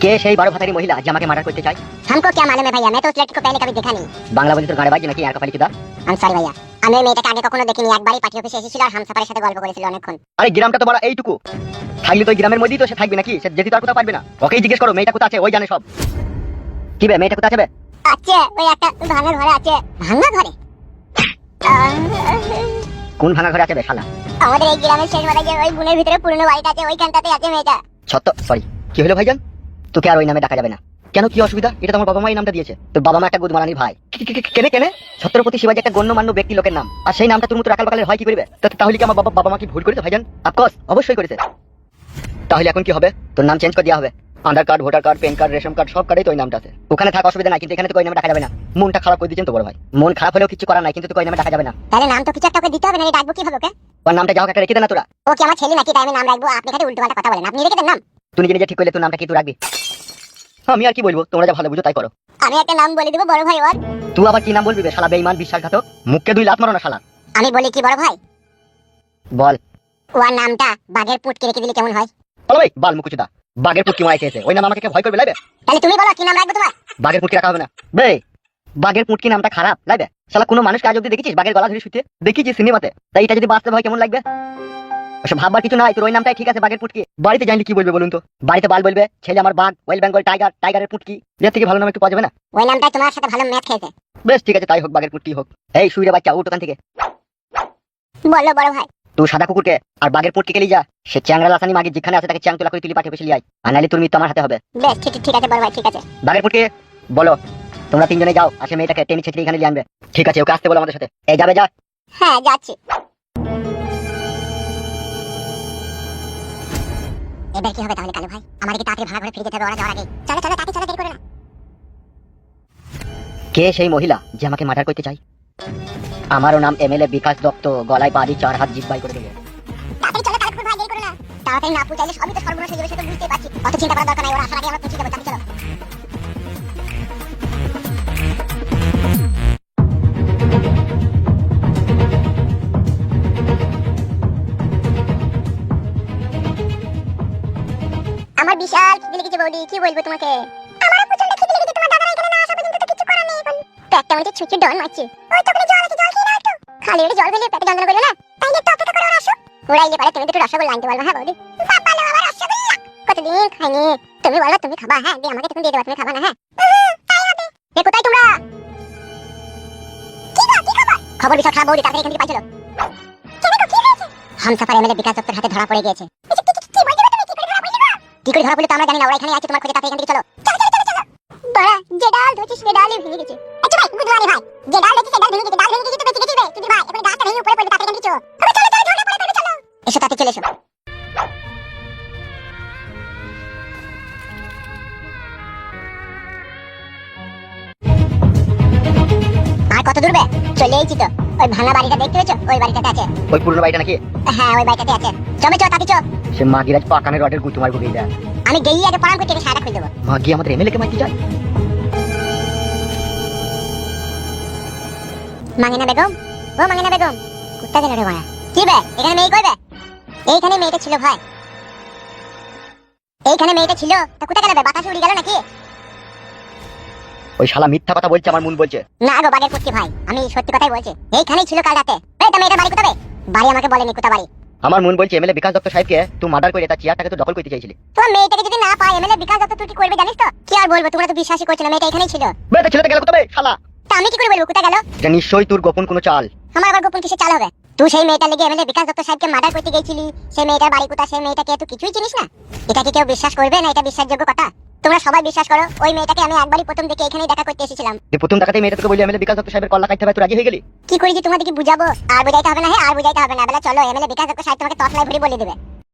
কে সেই বড় ভাতারি মহিলা যে আমাকে মার্ডার করতে চায়? हमको क्या मालूम है भैया, मैं तो उस लड़की को पहले कभी देखा नहीं। বাংলা বলি তোর গাড়ে বাজি নাকি আর কপালি কিদা? I'm sorry भैया, আমি ওই মেয়েটাকে আগে কখনো দেখিনি। একবারই পার্টি অফিসে এসেছিল আর হামসাফারের সাথে গল্প করেছিল অনেকক্ষণ। আরে গ্রামটা তো বড় এইটুকু, থাকলে তো ওই গ্রামের মধ্যেই তো সে থাকবে নাকি? সে যেতে তো আর কোথাও পারবে না। ওকেই জিজ্ঞেস করো মেয়েটা কোথায় আছে, ওই জানে সব। কি বে, মেয়েটা কোথায় আছে বে? আছে ওই একটা ভাঙা ঘরে আছে। ভাঙা ঘরে? কোন ভাঙা ঘরে আছে বে শালা? আমাদের এই গ্রামের শেষ মাথায় যে ওই বুনের ভিতরে পুরনো বাড়িটা আছে, ওইখানটাতে আছে মেয়েটা। সত্য, সরি। কি হলো ভাইজান? তোকে আর ওই নামে ডাকা যাবে না। কেন, কি অসুবিধা? এটা তো আমার বাবা মা এই নামটা দিয়েছে। তোর বাবা মা একটা গুদমারানির ভাই। কেনে কেনে ছত্রপতি শিবাজি একটা গণ্যমান্য ব্যক্তি লোকের নাম, আর সেই নামটা তোর মতো রাখাল বাকালের হয় কি করবে? তাহলে কি আমার বাবা মা কি ভুল করেছে ভাইজান? অফকোর্স, অবশ্যই করেছে। তাহলে এখন কি হবে? তোর নাম চেঞ্জ করে দেওয়া হবে। Aadhaar card, voter card, PAN card, ration card সব কার্ডেই তো ওই নামটা আছে। ওখানে থাকা অসুবিধা নাই, কিন্তু এখানে তো ওই নামে ডাকা যাবে না। মনটা খারাপ করে দিচ্ছেন তো বড় ভাই। মন খারাপ হলেও কিছু করার নাই, কিন্তু তোকে ওই নামে ডাকা যাবে না। তাহলে নাম তো কিছু একটা ওকে দিতে হবে, না ডাকবো কিভাবে ওকে? ওর নামটা যাও একটা রেখে দে না তোরা। ও কি আমার ছেলে নাকি তাই আমি নাম রাখবো? আপনি খালি উল্টো পাল্টা কথা বলেন। আপনি রেখে দেন নাম। তুই নিজে নিজে ঠিক করলে তোর নামটা কি তুই রাখবি? আমি আর কি বলবো, তোমরা যা ভালো বুঝো তাই করো। আমি একটা নাম বলে দেবো বড় ভাই ওর। তুই আবার কি নাম বলবি বে শালা বেঈমান বিশ্বাসঘাতক? মুখকে দুই লাত মারো না শালা। আমি বলি কি বড় ভাই, বল। ওর নামটা বাঘের পুটকে রেখে দিলে কেমন হয়? বলো ভাই, বাল মুকুচুদা। বাঘের পুটকি মারাই খেয়েছে, ওই নাম আমাকে কে ভয় করবে লাইবে? তাহলে তুমি বলো কি নাম রাখবো তোমার? বাঘের পুটকি রাখা হবে না বে। বাঘের পুটকি নামটা খারাপ লাইবে শালা। কোনো মানুষকে আজ অব্দি দেখেছিস বাঘের গলা ধরে শুতে? দেখেছিস সিনেমাতে? তাই এটা যদি বাস্তব হয় কেমন লাগবে? ওসব ভাববার কিছু নাই, তোর ওই নামটাই ঠিক আছে, বাঘের পুটকি। বাড়িতে জানলে কি বলবে বলুন তো? বাড়িতে বাল বলবে ছেলে আমার বাঘ, ওয়েল বেঙ্গল টাইগার, টাইগারের পুটকি। এর থেকে ভালো নাম একটু পাওয়া যাবে না? ওই নামটা তোমার সাথে ভালো ম্যাচ খেয়েছে। বেশ ঠিক আছে, তাই হোক, বাঘের পুটকি হোক। এই শুইরে বাচ্চা, উঠ ওখান থেকে। বলো বড় ভাই। তুই সাদা কুকুরকে আর বাঘের পুটকিকে নিয়ে যা। সে চ্যাংরা লাসানি মাগি যেখানে আছে তাকে চ্যাং তোলা করে তুলি পাঠিয়ে বেশি লিয়াই, আর নাহলে তোর মৃত্যু আমার হাতে হবে। বেশ ঠিক আছে বড় ভাই, ঠিক আছে। বাঘের পুটকি বলো, তোমরা তিনজনে যাও, আসে মেয়েটাকে টেনে ছেঁচড়ে এখানে নিয়ে আনবে। ঠিক আছে, ওকে আসতে বলো আমাদের সাথে। এই যাবে, যা। হ্যাঁ যাচ্ছি। এবার কি হবে তাহলে কালু ভাই? আমাদের কি তাড়াতাড়ি ভাড়া ঘরে ফিরে যেতে হবে ওরা যাওয়ার আগে? চলো চলো তাড়াতাড়ি চলো, দেরি করে না। কে সেই মহিলা যে আমাকে মার্ডার করতে চায়? আমারও নাম এমএলএ বিকাশ দত্ত, গলায় বাড়ি 4 হাত জিব্বাই করে দেবো। তাড়াতাড়ি চলো কালু ভাই, দেরি করে না। তাড়াতাড়ি না পৌঁছাইলে সবই তো সর্বনাশ হয়ে যাবে, সেটা বুঝতেই পারছি। অত চিন্তা করার দরকার নাই, ওরা আসার আগে আমরা পৌঁছে যাবো। তাড়াতাড়ি চলো। আমার বিশাল খিদে লেগেছে বৌদি, কি বলবো তোমাকে? আমারও প্রচন্ড খিদে লেগেছে। তোমার দাদারা এখানে না আসা পর্যন্ত তো কিছু করার নেই এখন। পেটটা মনে হচ্ছে ছুঁচি ডন মারছে। ওই তো ওখানে জল আছে, জল খেয়ে নাও একটু। খালি ওটা জল খেলে পেটে যন্ত্রণা করবে না? তাই একটু অপেক্ষা করে ওরা আসো। ওরা এলে পরে তুমি দুটো রসগোল্লা আনতে বলবা। হ্যাঁ বৌদি। বাবা লো, আবার রসগোল্লা কতদিন খাইনি। তুমি বলো তুমি খাবা? হ্যাঁ দিয়ে আমাকে তখন দিয়ে দেবা, তুমি খাবা না? হ্যাঁ তাই হবে। এ কোথায় তোমরা? কি খবর? বিশাল খারাপ বৌদি, তাড়াতাড়ি এখান থেকে পাইছো। হামসাফার এমএলএ বিকাশ দত্তের হাতে ধরা পড়ে গিয়েছে। কি করে ধরা পড়লে তো আমরা জানি না, ওরা এখানে আছে তোমার খোঁজে। তাড়াতাড়ি এখান থেকে চলো। বড়া যে ডাল ধরছিস সে ডালই ভেঙে গেছে। আচ্ছা ভাই গুদমানি ভাই, যে ডাল ধরছিস সে ডাল ভেঙে গেছে। ডাল ভেঙে গেছে তো বেঁচে গেছিস রে তুই ভাই। এখন গাছটা ভেঙে উপরে পড়বে, তাড়াতাড়ি এখান থেকে চলো। চলো চলো ঝগড়া পড়ে চলো। এসো তাতে চলে এসো। আর কত দূর বে? চলে এসেছি তো। ওই ভাঙা বাড়িটা দেখতে পেয়েছো? ওই বাড়িটাতে আছে। ওই পুরনো বাড়িটা নাকি? হ্যাঁ ওই বাড়িটাতে আছে। চলো চলো তাতে চলো। সে মাগিরাজ পাকানের রডের গুঁতো মারবো গিয়ে দেয়। আমি গেই আগে পড়াম করে সারা খুলে দেবো। মাগি আমাদের এমএলএ কে মারতে যায়। মাঙ্গিনা বেগম, ও মাঙ্গিনা বেগম, কুত্তা গেল রে মায়া। কি বে এখানে মেয়ে কই বে? এইখানে মেয়েটা ছিল ভাই, এইখানে মেয়েটা ছিল। তা কোথায় গেল বে? বাতাসে উড়ে গেল নাকি? ওই শালা মিথ্যা কথা বলছে, আমার মন বলছে। না গো বাগের পুটকি ভাই, আমি সত্যি কথাই বলছি। এইখানেই ছিল কাল রাতে। এই তা মেয়েটা বাড়ি কোথায় বে? বাড়ি আমাকে বলেনি কোথা বাড়ি। আমার মন বলছে এমএলএ বিকাশ দত্ত সাহেবকে তুই মার্ডার করে তার চেয়ারটাকে তো দখল করতে চাইছিলি। তোমার মেয়েটাকে যদি না পাই এমএলএ বিকাশ দত্ত তুই কি করবে জানিস তো? কি আর বলবো, তোমরা তো বিশ্বাসই করছো না। মেয়েটা এখানেই ছিল। বেটা ছেলেটা গেল কোথায় শালা? তা আমি কি করে বলবো কোথায় গেল? এটা নিশ্চয়ই তোর গোপন কোনো চাল। আমার আবার গোপন কিসে চাল হবে? তুই সেই মেয়েটার লেগে এমএলএ বিকাশ দত্ত সাহেবকে মার্ডার করতে গেছিলি। সেই মেয়েটার বাড়ি কোথায়, সেই মেয়েটাকে তুই কিছুই চিনিস না? এটা কি কেউ বিশ্বাস করবে না? এটা বিশ্বাসযোগ্য কথা? তোমরা সবাই বিশ্বাস করো। ওই মেয়েটাকে আমি একবারই প্রথম দেখে এখানেই দেখা করতে এসেছিলাম। তুই প্রথম দেখাতেই মেয়েটাকে বলি এমএলএ বিকাশ দত্ত সাহেবের কল্লা কাটতে হবে, তুই রাজি হয়ে গেলি? কি করি যে তোমাদেরকে বুঝাবো? আর বুঝাইতে হবে না? হ্যাঁ আর বুঝাইতে হবে না। বেলা চলো, এমএলএ বিকাশ দত্ত সাহেব তোমাকে তসলাই ভরি বলে দেবে।